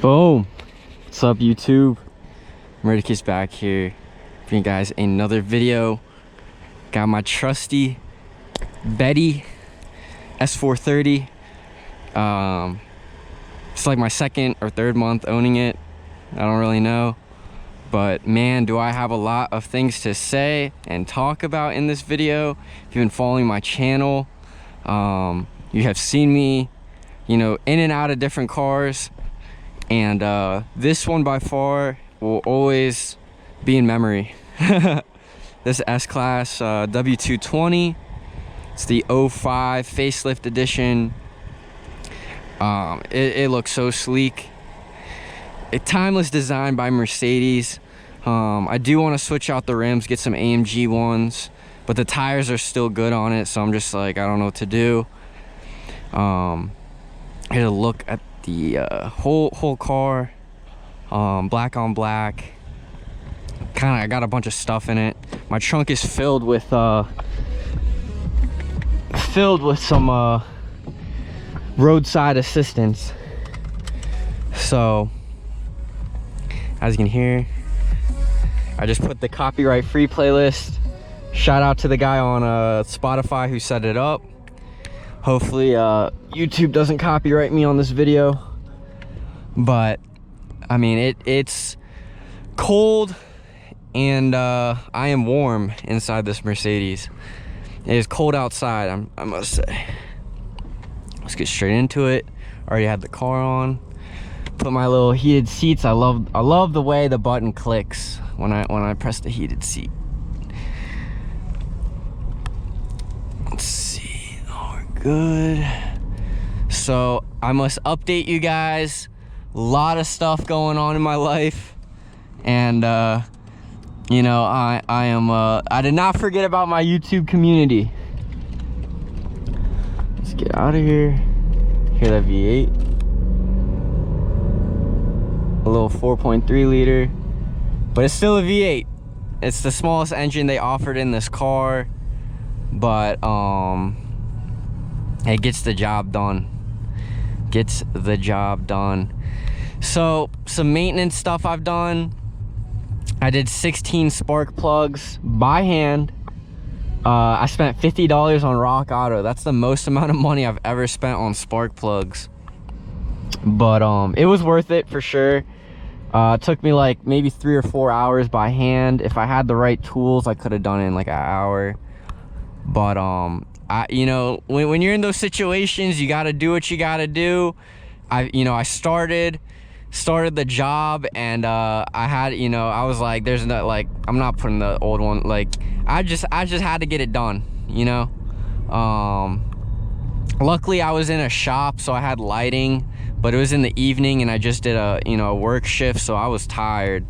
Boom. What's up, YouTube? Mercedes back here for you guys another video. Got my trusty Betty S430. It's like my second or third month owning it. I don't really know, but man, do I have a lot of things to say and talk about in this video. If you've been following my channel, you have seen me, in and out of different cars. And this one by far will always be in memory. This S-Class W220. It's the 05 facelift edition. It looks so sleek. A timeless design by Mercedes. I do want to switch out the rims, get some AMG ones, but the tires are still good on it, so I'm just like, I don't know what to do. I had to look at the whole car, black on black. I got a bunch of stuff in it. My trunk is filled with some roadside assistance. So as you can hear, I just put the copyright free playlist. Shout out to the guy on Spotify who set it up. Hopefully YouTube doesn't copyright me on this video. But I mean, it's cold and I am warm inside this Mercedes. It is cold outside, I must say. Let's get straight into it. Already had the car on. Put my little heated seats. I love the way the button clicks when I press the heated seat. Let's see. Oh, we're good. So I must update you guys. A lot of stuff going on in my life, and I did not forget about my YouTube community. Let's get out of here. Hear that V8. A little 4.3 liter, but it's still a V8. It's the smallest engine they offered in this car, but it gets the job done. So some maintenance stuff I've done. I did 16 spark plugs by hand. I spent $50 on Rock Auto. That's the most amount of money I've ever spent on spark plugs, but it was worth it for sure. It took me like maybe 3 or 4 hours by hand. If I had the right tools, I could have done it in like an hour. But when you're in those situations, you got to do what you got to do. I started the job, and I had, I was like, there's no, like, I'm not putting the old one, like, I just had to get it done. Luckily I was in a shop, so I had lighting, but it was in the evening, and I just did a work shift, so I was tired.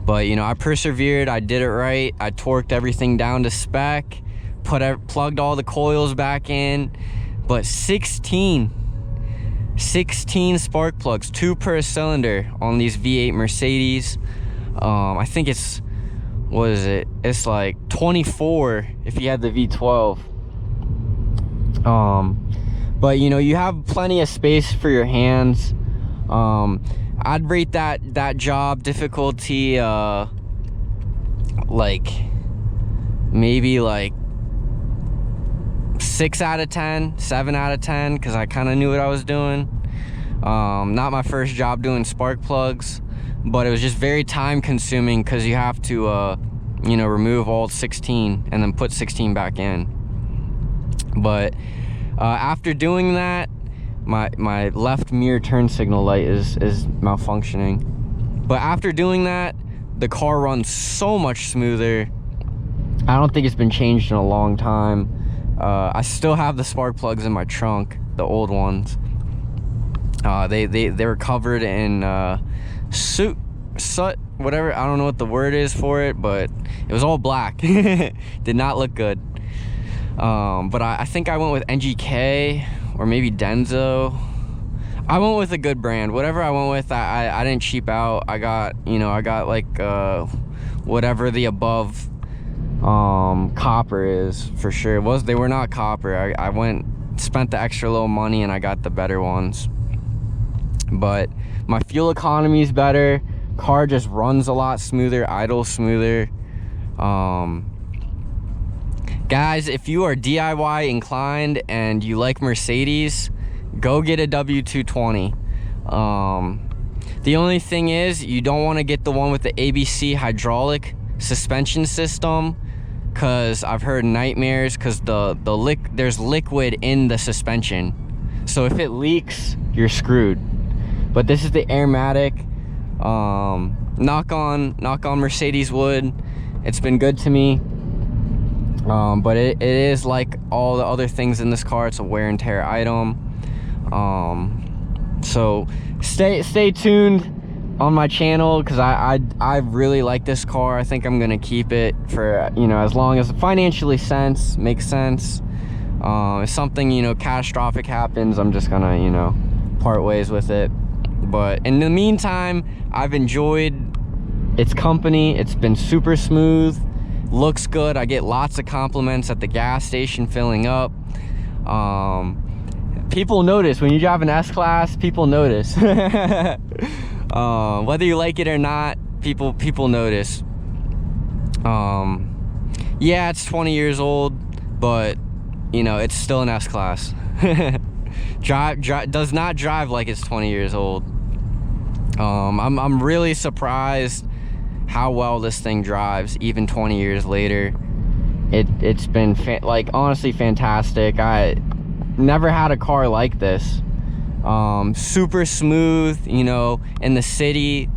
But I persevered. I did it right. I torqued everything down to spec, plugged all the coils back in. But 16 spark plugs, 2 per cylinder on these V8 Mercedes. I think it's, what is it? It's like 24 if you had the V12. But you have plenty of space for your hands. I'd rate that job difficulty like maybe like 6 out of 10, 7 out of 10, because I kind of knew what I was doing. Not my first job doing spark plugs, but it was just very time consuming, because you have to remove all 16 and then put 16 back in. But after doing that, my left mirror turn signal light is malfunctioning. But after doing that, the car runs so much smoother. I don't think it's been changed in a long time. I still have the spark plugs in my trunk, the old ones. They were covered in soot, whatever. I don't know what the word is for it, but it was all black. Did not look good. But I think I went with NGK or maybe Denso. I went with a good brand. Whatever I went with, I didn't cheap out. I got like whatever the above copper is for sure. They were not copper. I spent the extra little money and I got the better ones. but my fuel economy is better. Car just runs a lot smoother, idles smoother. Guys, if you are DIY inclined and you like Mercedes, go get a W220. The only thing is, you don't want to get the one with the ABC hydraulic suspension system, because I've heard nightmares, because there's liquid in the suspension, so if it leaks, you're screwed. But this is the Airmatic. Knock on Mercedes wood, it's been good to me. But it is like all the other things in this car, it's a wear and tear item. So stay tuned on my channel, because I really like this car. I think I'm gonna keep it for, you know, as long as it financially makes sense. If something, you know, catastrophic happens, I'm just gonna, you know, part ways with it. But in the meantime, I've enjoyed its company. It's been super smooth, looks good. I get lots of compliments at the gas station filling up. People notice when you drive an S-Class, people notice. Whether you like it or not, people notice. Yeah, it's 20 years old, but you know, it's still an S-Class. Does not drive like it's 20 years old. I'm really surprised how well this thing drives even 20 years later. It's been like honestly fantastic. I never had a car like this. Super smooth, you know, in the city,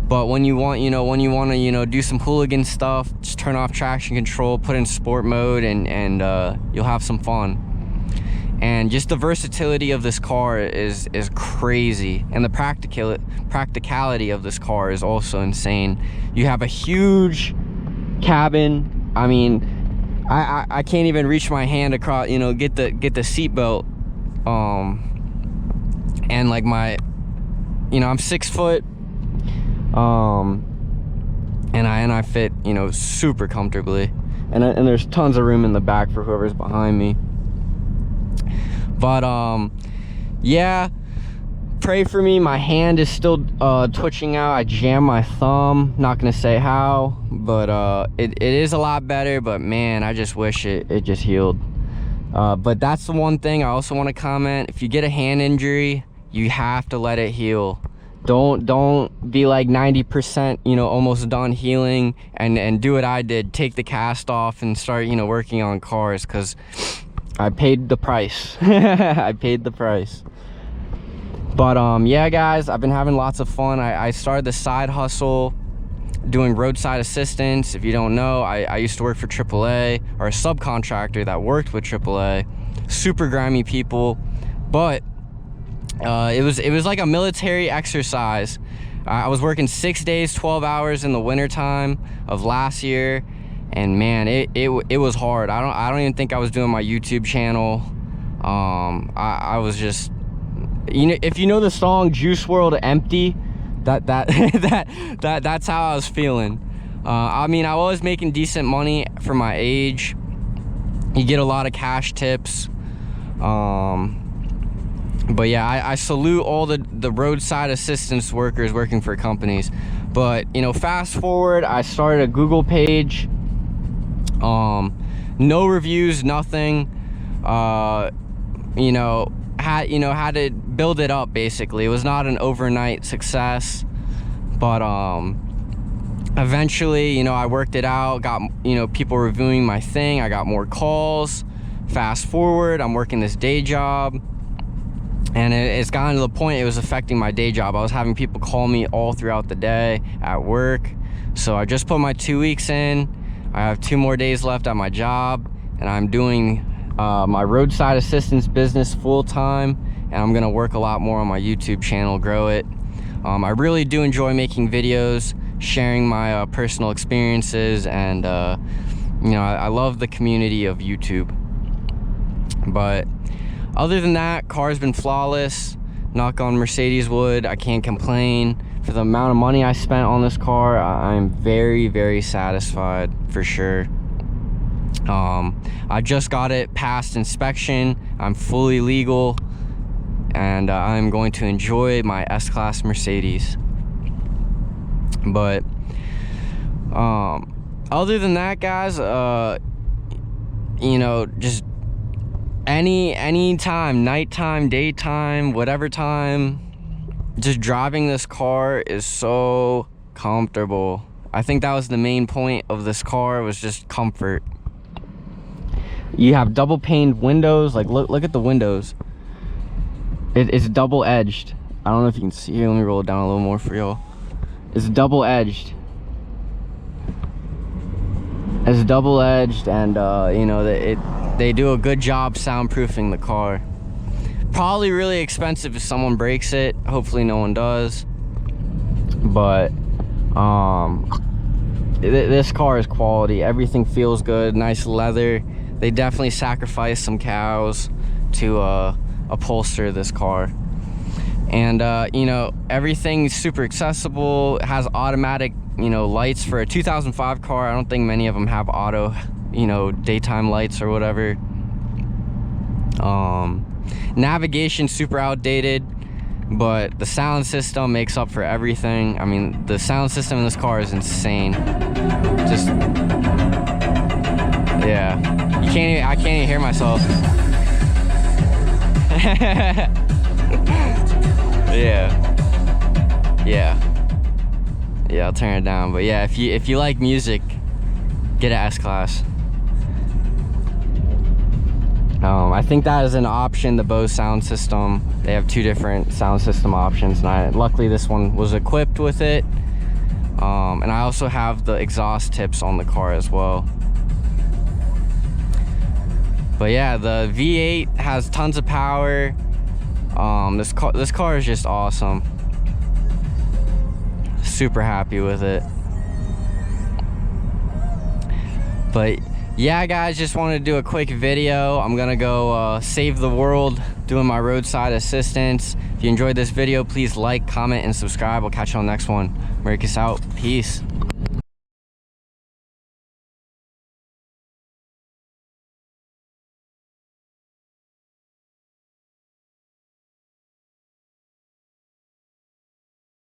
but when you want, you know, when you want to, you know, do some hooligan stuff, just turn off traction control, put in sport mode, and you'll have some fun. And just the versatility of this car is crazy, and the practicality of this car is also insane. You have a huge cabin. I mean, I can't even reach my hand across, you know, get the seat belt. And like my, you know, I'm 6 foot, and I fit, you know, super comfortably, and there's tons of room in the back for whoever's behind me. But yeah, pray for me. My hand is still twitching out. I jammed my thumb, not gonna say how, but it is a lot better. But man, I just wish it just healed. But that's the one thing I also want to comment. If you get a hand injury, you have to let it heal. Don't be like 90%, you know, almost done healing, and do what I did, take the cast off and start, you know, working on cars, because I paid the price. I paid the price. But yeah guys, I've been having lots of fun. I started the side hustle doing roadside assistance. If you don't know, I used to work for AAA, or a subcontractor that worked with AAA. Super grimy people, but it was like a military exercise. I was working 6 days, 12 hours in the winter time of last year, and man, it was hard. I don't even think I was doing my YouTube channel. I was just, you know, if you know the song Juice WRLD Empty, that's how I was feeling. I mean, I was making decent money for my age. You get a lot of cash tips. But yeah, I salute all the roadside assistance workers working for companies. But you know, fast forward, I started a Google page. No reviews, nothing. You know, had to build it up. Basically, it was not an overnight success, but eventually, you know, I worked it out, got, you know, people reviewing my thing, I got more calls. Fast forward, I'm working this day job, and it's gotten to the point it was affecting my day job. I was having people call me all throughout the day at work. So I just put my 2 weeks in. I have 2 more days left at my job, and I'm doing my roadside assistance business full-time, and I'm gonna work a lot more on my YouTube channel, grow it. I really do enjoy making videos, sharing my personal experiences, and you know, I love the community of YouTube. But other than that, car's been flawless. Knock on Mercedes wood, I can't complain. For the amount of money I spent on this car, I'm very, very satisfied for sure. I just got it past inspection. I'm fully legal, and I'm going to enjoy my S-Class Mercedes. But other than that, guys, you know, just any time, nighttime, daytime, whatever time, just driving this car is so comfortable. I think that was the main point of this car, was just comfort. You have double paned windows. Like, look at the windows. It's double edged. I don't know if you can see. Here, let me roll it down a little more for y'all. It's double edged. It's double edged, and you know, they do a good job soundproofing the car. Probably really expensive if someone breaks it. Hopefully no one does. But this car is quality. Everything feels good. Nice leather. They definitely sacrificed some cows to upholster this car. And you know, everything's super accessible. It has automatic, you know, lights. For a 2005 car, I don't think many of them have auto, you know, daytime lights or whatever. Navigation super outdated, but the sound system makes up for everything. I mean, the sound system in this car is insane. Just, yeah, I can't even hear myself. Yeah, I'll turn it down. But yeah, if you like music, get an S-Class. I think that is an option, the Bose sound system. They have 2 different sound system options, and luckily this one was equipped with it. And I also have the exhaust tips on the car as well. But yeah, the V8 has tons of power. This car is just awesome. Super happy with it. But yeah, guys, just wanted to do a quick video. I'm gonna go save the world doing my roadside assistance. If you enjoyed this video, please like, comment, and subscribe. I'll catch you on the next one. Marcus out. Peace.